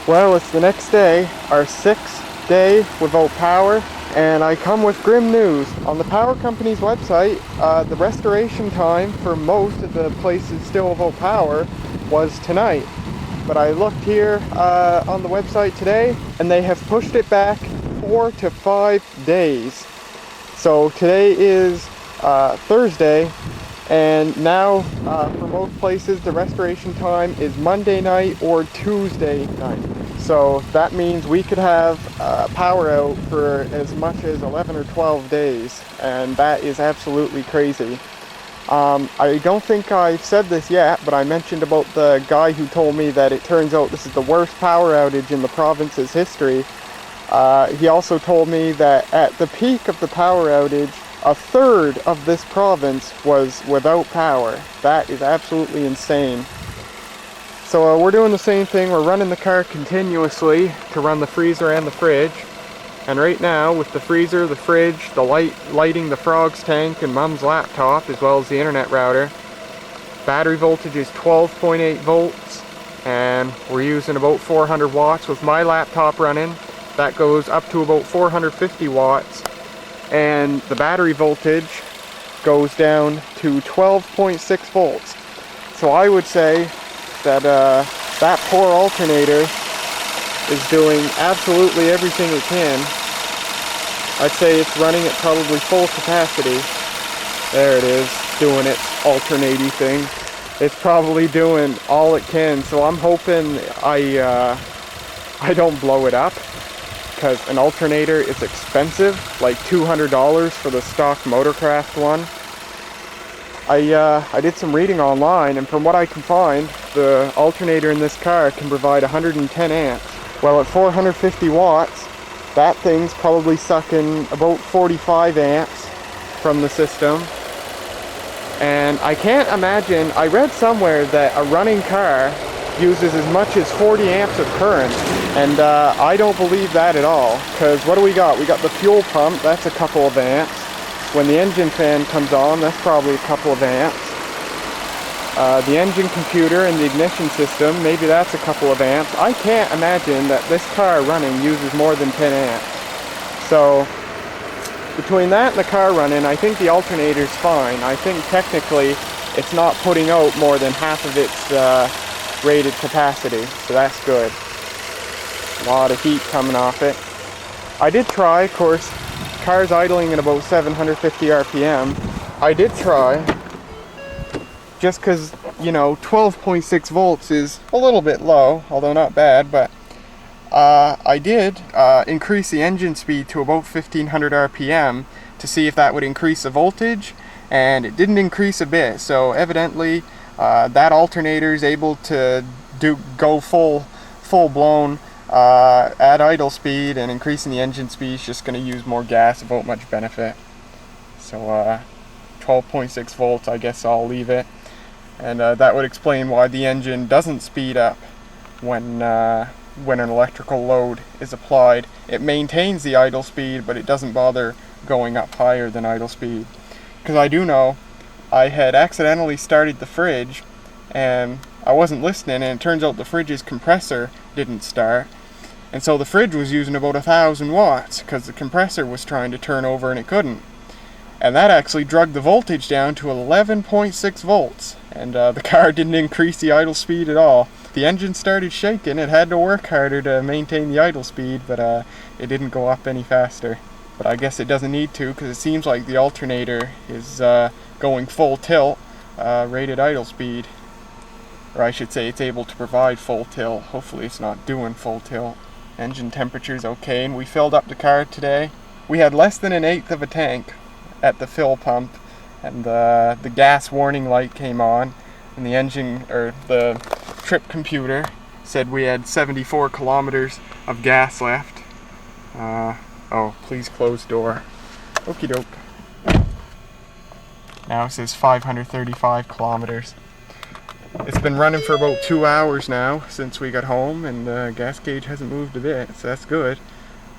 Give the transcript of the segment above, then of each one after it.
Well, it's the next day, our 6th day without power, and I come with grim news. On the power company's website, the restoration time for most of the places still without power was tonight. But I looked here on the website today, and they have pushed it back 4 to 5 days. So today is Thursday, and now for most places the restoration time is Monday night or Tuesday night. So that means we could have power out for as much as 11 or 12 days, and that is absolutely crazy. I don't think I've said this yet, but I mentioned about the guy who told me that it turns out this is the worst power outage in the province's history. He also told me that at the peak of the power outage, a third of this province was without power. That is absolutely insane. So we're doing the same thing. We're running the car continuously to run the freezer and the fridge. And right now, with the freezer, the fridge, the lighting the Frog's tank and Mum's laptop, as well as the internet router, battery voltage is 12.8 volts, and we're using about 400 watts with my laptop running. That goes up to about 450 watts, and the battery voltage goes down to 12.6 volts. So I would say that that poor alternator is doing absolutely everything it can. I'd say it's running at probably full capacity. There it is, doing its alternating thing. It's probably doing all it can, so I'm hoping I don't blow it up, because an alternator is expensive, like $200 for the stock Motorcraft one. I did some reading online, and from what I can find, the alternator in this car can provide 110 amps. Well, at 450 watts, that thing's probably sucking about 45 amps from the system. And I can't imagine, I read somewhere that a running car uses as much as 40 amps of current, and I don't believe that at all, because what do we got? We got the fuel pump, that's a couple of amps. When the engine fan comes on, that's probably a couple of amps. The engine computer and the ignition system, maybe that's a couple of amps. I can't imagine that this car running uses more than 10 amps. So between that and the car running, I think the alternator's fine. I think technically it's not putting out more than half of its rated capacity, so that's good. A lot of heat coming off it. I did try, of course, car's idling at about 750 RPM. I did try, just because, you know, 12.6 volts is a little bit low, although not bad, but I did increase the engine speed to about 1500 RPM to see if that would increase the voltage, and it didn't increase a bit. So evidently that alternator is able to go full blown at idle speed, and increasing the engine speed is just going to use more gas without much benefit. So 12.6 volts, I guess I'll leave it, and that would explain why the engine doesn't speed up when an electrical load is applied. It maintains the idle speed, but it doesn't bother going up higher than idle speed. Because I do know I had accidentally started the fridge and I wasn't listening, and it turns out the fridge's compressor didn't start, and so the fridge was using about 1000 watts because the compressor was trying to turn over and it couldn't, and that actually dragged the voltage down to 11.6 volts, and the car didn't increase the idle speed at all. The engine started shaking. It had to work harder to maintain the idle speed, but it didn't go up any faster. But I guess it doesn't need to, because it seems like the alternator is going full tilt, rated idle speed. Or I should say it's able to provide full tilt. Hopefully it's not doing full tilt. Engine temperature's okay, and we filled up the car today. We had less than 1/8 of a tank at the fill pump, and the gas warning light came on, and the engine, or the trip computer, said we had 74 kilometers of gas left. Oh, please close door. Okie doke. Now it says 535 kilometers. It's been running for about 2 hours now since we got home, and the gas gauge hasn't moved a bit, so that's good.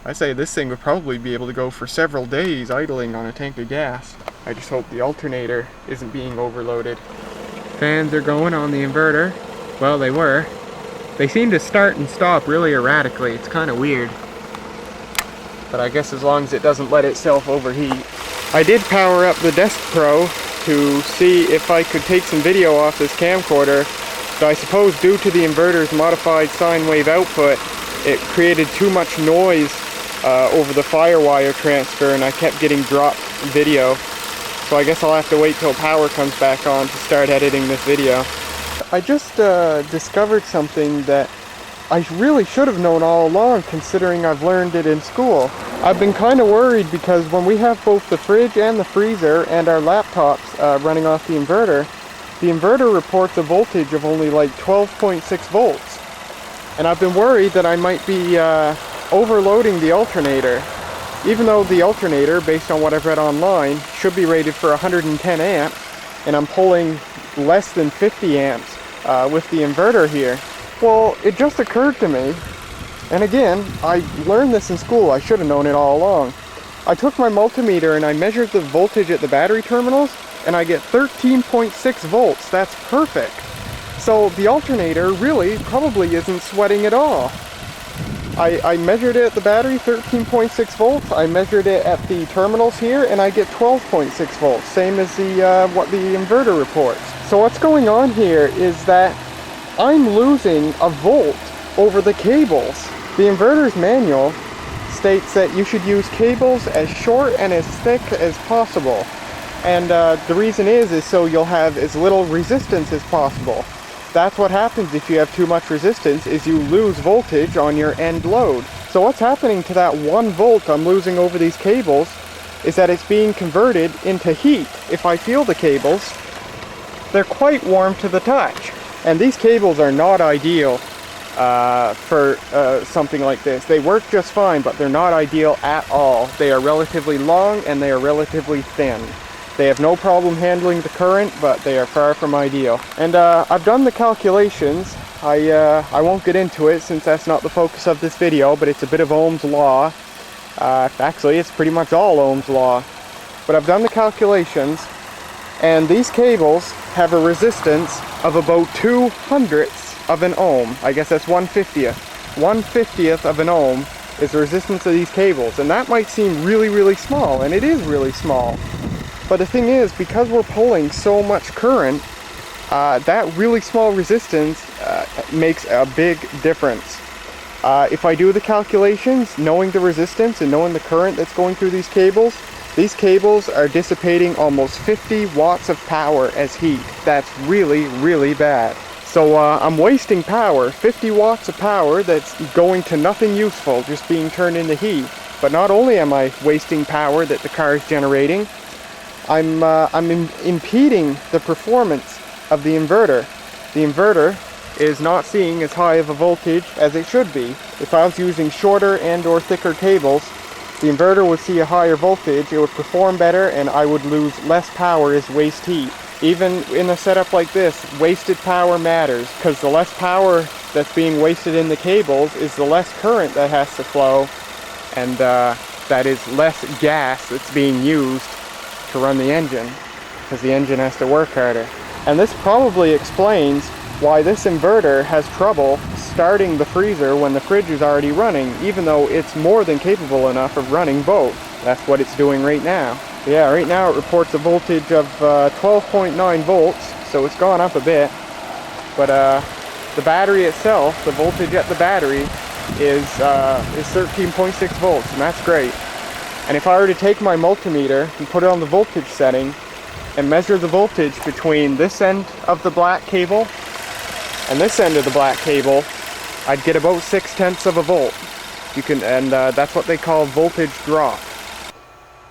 I say this thing would probably be able to go for several days idling on a tank of gas. I just hope the alternator isn't being overloaded. Fans are going on the inverter. Well, they were. They seem to start and stop really erratically. It's kind of weird. But I guess as long as it doesn't let itself overheat. I did power up the Desk Pro to see if I could take some video off this camcorder. So I suppose due to the inverter's modified sine wave output, it created too much noise over the firewire transfer, and I kept getting dropped video. So I guess I'll have to wait till power comes back on to start editing this video. I just discovered something that I really should have known all along, considering I've learned it in school. I've been kind of worried because when we have both the fridge and the freezer and our laptops running off the inverter reports a voltage of only like 12.6 volts. And I've been worried that I might be overloading the alternator. Even though the alternator, based on what I've read online, should be rated for 110 amps, and I'm pulling less than 50 amps with the inverter here. Well, it just occurred to me, and again, I learned this in school, I should have known it all along. I took my multimeter and I measured the voltage at the battery terminals, and I get 13.6 volts. That's perfect. So the alternator really probably isn't sweating at all. I measured it at the battery, 13.6 volts. I measured it at the terminals here, and I get 12.6 volts, same as what the inverter reports. So what's going on here is that I'm losing a volt over the cables. The inverter's manual states that you should use cables as short and as thick as possible. And the reason is so you'll have as little resistance as possible. That's what happens if you have too much resistance, is you lose voltage on your end load. So what's happening to that 1 volt I'm losing over these cables is that it's being converted into heat. If I feel the cables, they're quite warm to the touch. And these cables are not ideal for something like this. They work just fine, but they're not ideal at all. They are relatively long and they are relatively thin. They have no problem handling the current, but they are far from ideal. And I've done the calculations. I won't get into it since that's not the focus of this video, but it's a bit of Ohm's law. Actually, it's pretty much all Ohm's law. But I've done the calculations, and these cables have a resistance of about 2/100ths of an ohm. I guess that's 1/50th. 1/50th of an ohm is the resistance of these cables. And that might seem really, really small, and it is really small. But the thing is, because we're pulling so much current, that really small resistance makes a big difference. If I do the calculations, knowing the resistance and knowing the current that's going through these cables are dissipating almost 50 watts of power as heat. That's really, really bad. So I'm wasting power, 50 watts of power that's going to nothing useful, just being turned into heat. But not only am I wasting power that the car is generating, I'm impeding the performance of the inverter. The inverter is not seeing as high of a voltage as it should be. If I was using shorter and or thicker cables, the inverter would see a higher voltage, it would perform better, and I would lose less power as waste heat. Even in a setup like this, wasted power matters, because the less power that's being wasted in the cables is the less current that has to flow, and that is less gas that's being used to run the engine, because the engine has to work harder. And this probably explains why this inverter has trouble starting the freezer when the fridge is already running, even though it's more than capable enough of running both. That's what it's doing right now. Yeah, right now it reports a voltage of 12.9 volts, so it's gone up a bit. But the battery itself, the voltage at the battery, is 13.6 volts, and that's great. And if I were to take my multimeter and put it on the voltage setting and measure the voltage between this end of the black cable and this end of the black cable, I'd get about 0.6 of a volt. That's what they call voltage drop.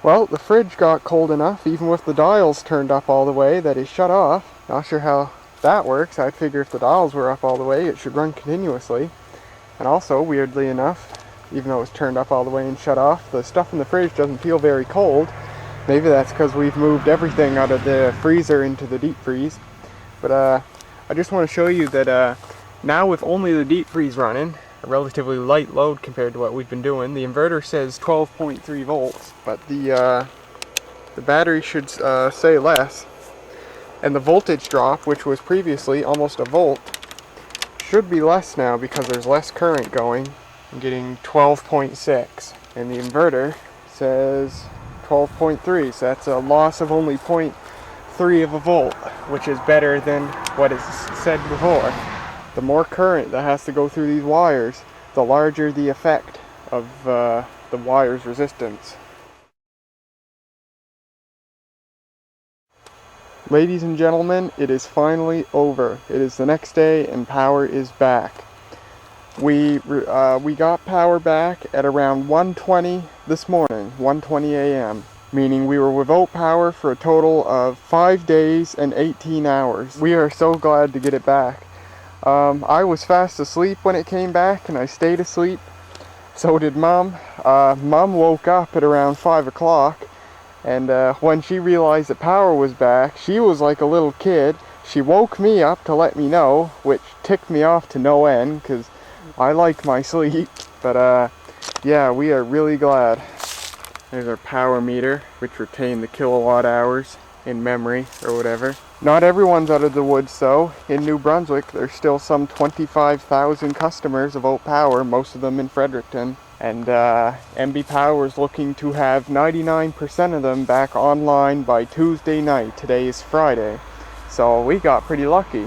Well, the fridge got cold enough, even with the dials turned up all the way, that it shut off. Not sure how that works. I figure if the dials were up all the way, it should run continuously. And also, weirdly enough, even though it's turned up all the way and shut off, the stuff in the fridge doesn't feel very cold. Maybe that's because we've moved everything out of the freezer into the deep freeze. But I just want to show you that now with only the deep freeze running, a relatively light load compared to what we've been doing, the inverter says 12.3 volts, but the battery should say less. And the voltage drop, which was previously almost a volt, should be less now because there's less current going. I'm getting 12.6 and the inverter says 12.3, so that's a loss of only 0.3 of a volt, which is better than what is said before. The more current that has to go through these wires, the larger the effect of the wire's resistance. Ladies and gentlemen, it is finally over. It is the next day and power is back. We got power back at around 1:20 this morning, 1:20 a.m., meaning we were without power for a total of 5 days and 18 hours. We are so glad to get it back. I was fast asleep when it came back and I stayed asleep. So did Mom. Mom woke up at around 5 o'clock. And when she realized that power was back, she was like a little kid. She woke me up to let me know, which ticked me off to no end, because I like my sleep. But yeah, we are really glad. There's our power meter, which retained the kilowatt hours in memory, or whatever. Not everyone's out of the woods though. In New Brunswick, there's still some 25,000 customers of Oat Power, most of them in Fredericton. And MB Power is looking to have 99% of them back online by Tuesday night. Today is Friday. So we got pretty lucky.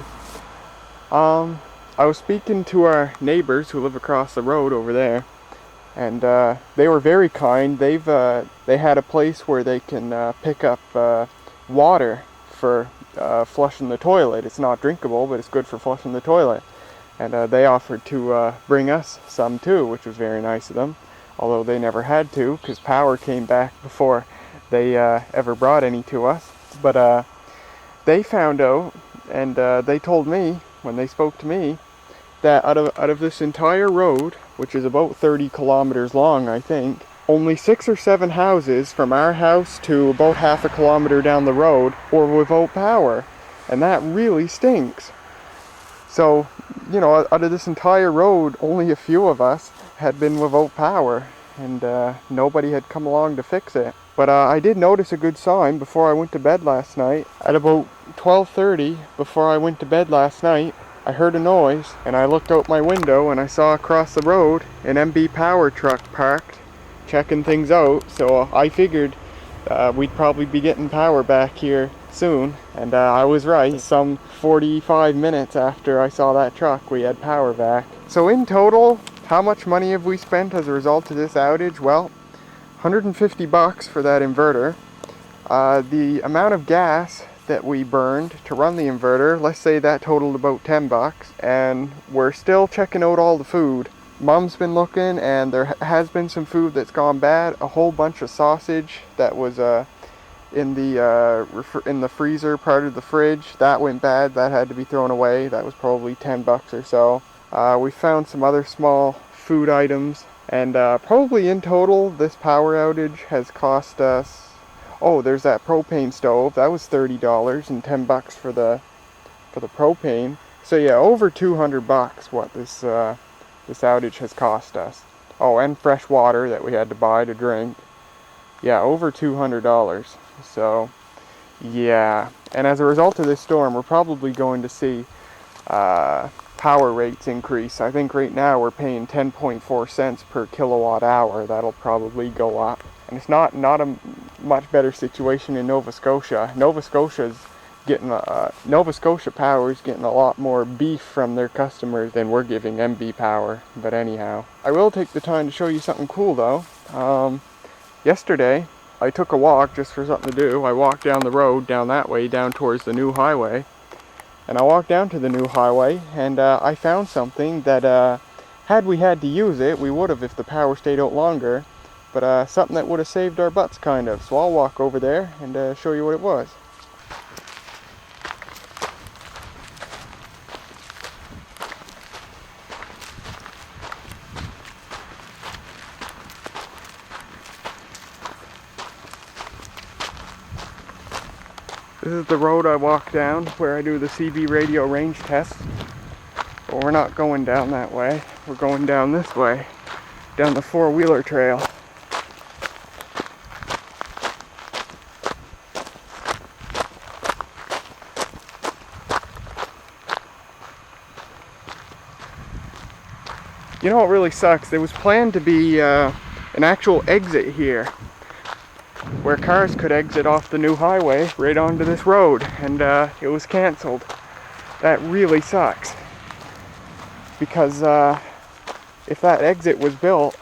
I was speaking to our neighbors who live across the road over there. And they were very kind. They had a place where they can pick up water for flushing the toilet. It's not drinkable, but it's good for flushing the toilet. And they offered to bring us some too, which was very nice of them. Although they never had to, because power came back before they ever brought any to us. But they found out, and they told me, when they spoke to me, that out of this entire road, which is about 30 kilometers long, I think, only 6 or 7 houses from our house to about half a kilometer down the road were without power. And that really stinks. So, you know, out of this entire road, only a few of us had been without power, and nobody had come along to fix it. But I did notice a good sign before I went to bed last night. At about 12:30, before I went to bed last night, I heard a noise, and I looked out my window, and I saw across the road an MB Power truck parked, checking things out. So I figured we'd probably be getting power back here soon, and I was right. Some 45 minutes after I saw that truck, we had power back. So in total, how much money have we spent as a result of this outage? Well, $150 for that inverter. The amount of gas that we burned to run the inverter, let's say that totaled about $10, and we're still checking out all the food. Mom's been looking, and there has been some food that's gone bad. A whole bunch of sausage that was in the freezer part of the fridge, that went bad. That had to be thrown away. That was probably $10 or so. We found some other small food items, and probably in total this power outage has cost us, oh, there's that propane stove, that was $30, and $10 for the propane. So yeah, over $200 what this outage has cost us. Oh, and fresh water that we had to buy to drink. Yeah, over $200. So, yeah. And as a result of this storm, we're probably going to see power rates increase. I think right now we're paying 10.4 cents per kilowatt hour. That'll probably go up. And it's not a much better situation in Nova Scotia. Nova Scotia Power is getting a lot more beef from their customers than we're giving MB Power. But anyhow, I will take the time to show you something cool though. Yesterday, I took a walk just for something to do. I walked down the road, down that way, down towards the new highway. And I walked down to the new highway, and I found something that, had we had to use it, we would have if the power stayed out longer. But something that would have saved our butts, kind of. So I'll walk over there and show you what it was. This is the road I walk down where I do the CB radio range test. But we're not going down that way. We're going down this way, down the four-wheeler trail. You know what really sucks? There was planned to be an actual exit here where cars could exit off the new highway right onto this road, and it was canceled. That really sucks, because if that exit was built,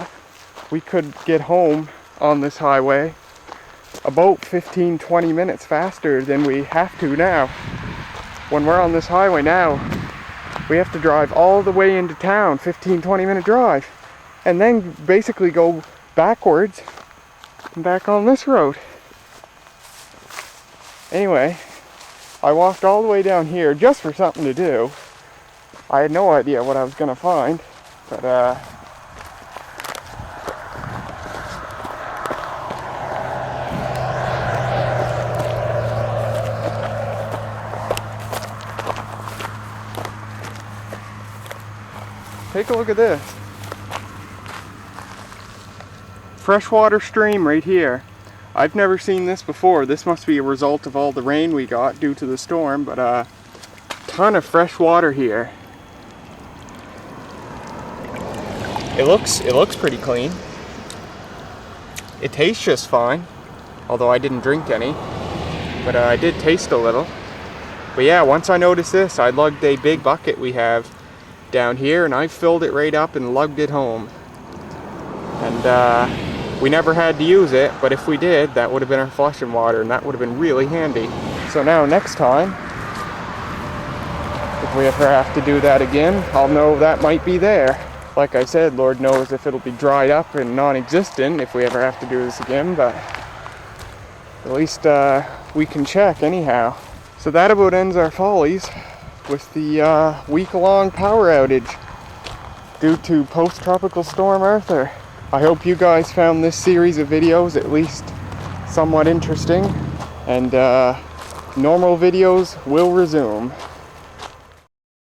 we could get home on this highway about 15-20 minutes faster than we have to now. When we're on this highway now, we have to drive all the way into town, 15-20 minute drive, and then basically go backwards and back on this road. Anyway, I walked all the way down here just for something to do. I had no idea what I was gonna find, but take a look at this. Freshwater stream right here. I've never seen this before. This must be a result of all the rain we got due to the storm, but a ton of fresh water here. It looks pretty clean. It tastes just fine, although I didn't drink any, but I did taste a little. But yeah, once I noticed this, I lugged a big bucket we have down here, and I filled it right up and lugged it home. And we never had to use it, but if we did, that would have been our flushing water, and that would have been really handy. So now next time, if we ever have to do that again, I'll know that might be there. Like I said, Lord knows if it'll be dried up and non-existent if we ever have to do this again, but at least we can check anyhow. So that about ends our follies with the week-long power outage due to post-tropical storm Arthur. I hope you guys found this series of videos at least somewhat interesting, and normal videos will resume.